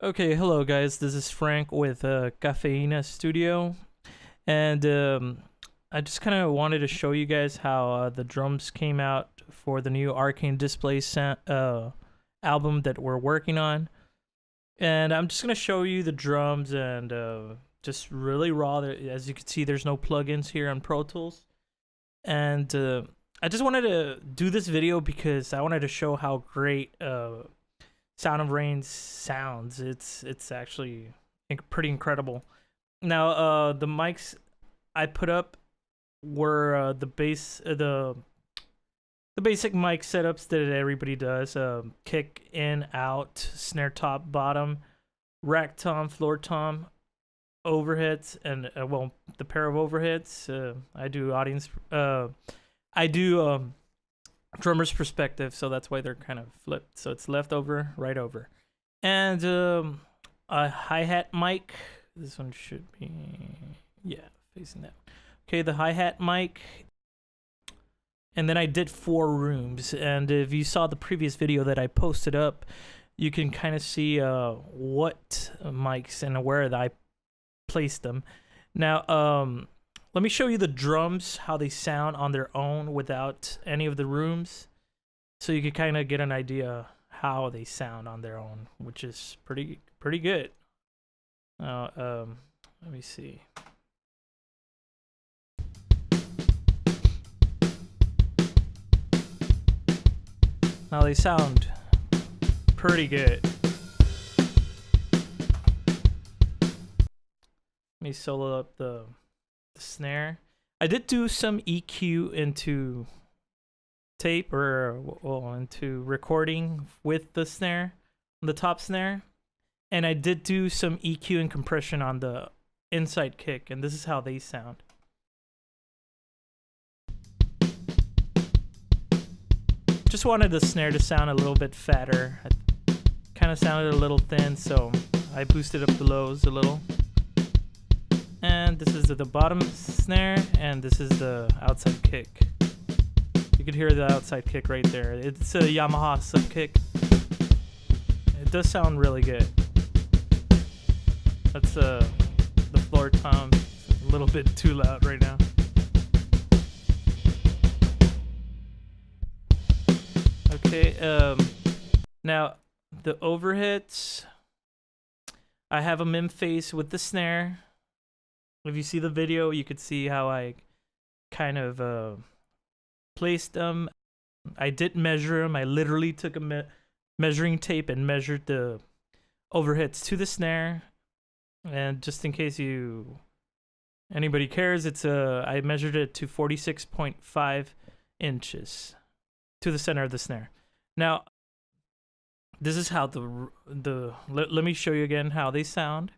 Okay, hello guys. This is Frank with Cafeína Studio, and I just kind of wanted to show you guys how the drums came out for the new Arcanedisplay album that we're working on. And I'm just gonna show you the drums and just really raw. As you can see, there's no plugins here on Pro Tools, and I just wanted to do this video because I wanted to show how great Sound of Rain sounds. It's actually pretty incredible. Now, the mics I put up were the basic mic setups that everybody does: kick in, out, snare top, bottom, rack tom, floor tom, overheads, and well, the pair of overheads. I do drummer's perspective, so that's why they're kind of flipped. So it's left over, right over. And a hi-hat mic. This one should be, yeah, facing that. Okay, the hi-hat mic. And then I did 4 rooms. And if you saw the previous video that I posted up, you can kind of see what mics and where I placed them. Now, let me show you the drums, how they sound on their own without any of the rooms, so you can kind of get an idea how they sound on their own, which is pretty good. Let me see. Now they sound pretty good. Let me solo up the snare. I did do some EQ into tape, or well, into recording with the snare, the top snare, and I did do some EQ and compression on the inside kick, and this is how they sound. Just wanted the snare to sound a little bit fatter. It kind of sounded a little thin, so I boosted up the lows a little. And this is the bottom snare, and this is the outside kick. You could hear the outside kick right there. It's a Yamaha sub kick. It does sound really good. That's the floor tom. It's a little bit too loud right now. Okay, now the overheads, I have them in phase with the snare. If you see the video, you could see how I kind of placed them. I didn't measure them. I literally took a measuring tape and measured the overheads to the snare. And just in case anybody cares, I measured it to 46.5 inches to the center of the snare. Now, this is how let me show you again how they sound.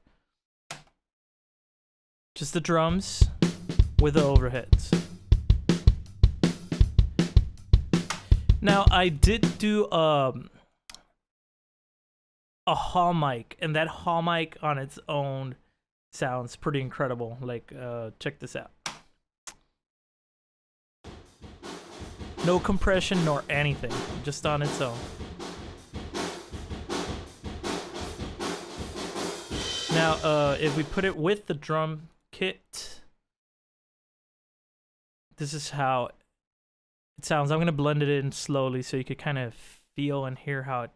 Just the drums with the overheads. Now, I did do a hall mic, and that hall mic on its own sounds pretty incredible. Like, check this out. No compression nor anything, just on its own. Now, if we put it with the drum kit, this is how it sounds. I'm gonna blend it in slowly so you could kind of feel and hear how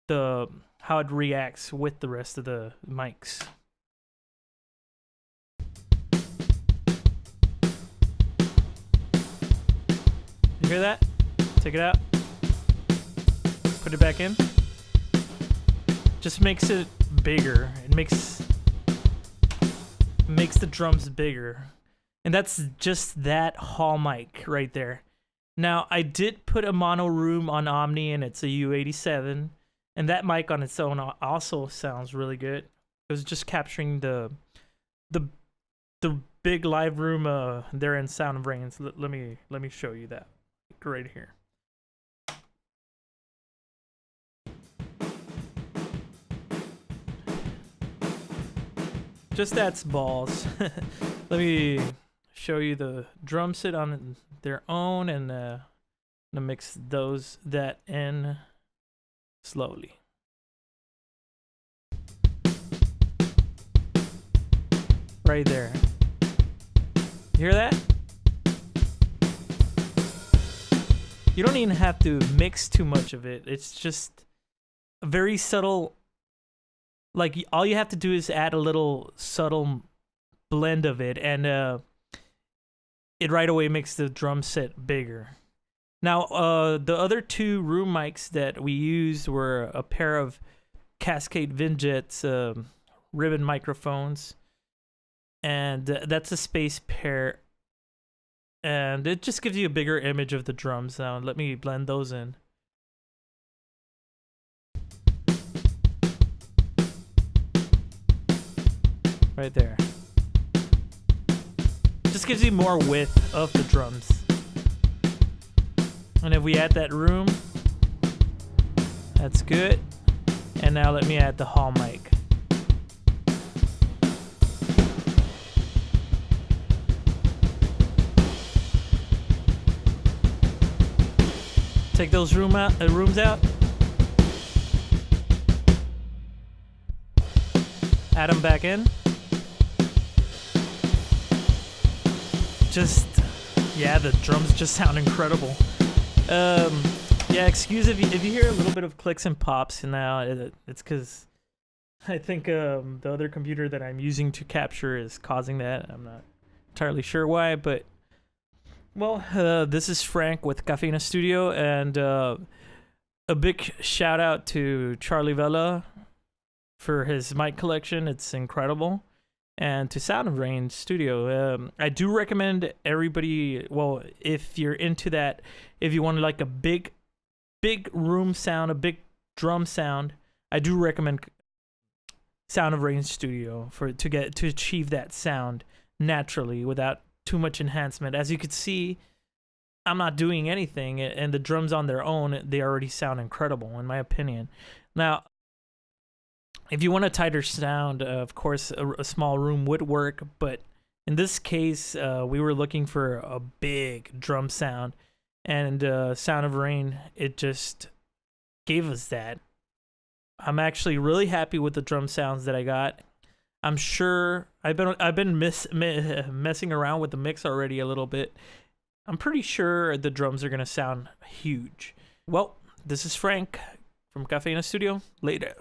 it reacts with the rest of the mics. You hear that? Take it out. Put it back in. Just makes it bigger. It makes the drums bigger. And that's just that hall mic right there. Now, I did put a mono room on Omni, and it's a U87, and that mic on its own also sounds really good. It was just capturing the big live room there in Sound of Rain. Let me show you that right here. Just that's balls. Let me show you the drum sit on their own, and I'm gonna mix that in slowly. right there. You hear that? You don't even have to mix too much of it. It's just a very subtle, like all you have to do is add a little subtle blend of it, and it right away makes the drum set bigger. Now, the other two room mics that we used were a pair of Cascade Vinjets ribbon microphones, and that's a space pair, and it just gives you a bigger image of the drum sound. Let me blend those in. Right there. Just gives you more width of the drums. And if we add that room, that's good. And now let me add the hall mic. Take those rooms out. Add them back in. Yeah, the drums just sound incredible. Yeah, excuse if you hear a little bit of clicks and pops now. It's because I think the other computer that I'm using to capture is causing that. I'm not entirely sure why, but well, this is Frank with Cafeína Studio, and a big shout out to Charlie Vela for his mic collection. It's incredible. And to Sound of Rain Studio. I do recommend everybody, well, if you're into that, if you want like a big room sound, a big drum sound, I do recommend Sound of Rain Studio to achieve that sound naturally without too much enhancement. As you could see, I'm not doing anything, and the drums on their own, they already sound incredible in my opinion. Now, if you want a tighter sound, of course, a small room would work. But in this case, we were looking for a big drum sound. And Sound of Rain, it just gave us that. I'm actually really happy with the drum sounds that I got. I'm sure I've been messing around with the mix already a little bit. I'm pretty sure the drums are going to sound huge. Well, this is Frank from Cafeína Studio. Later.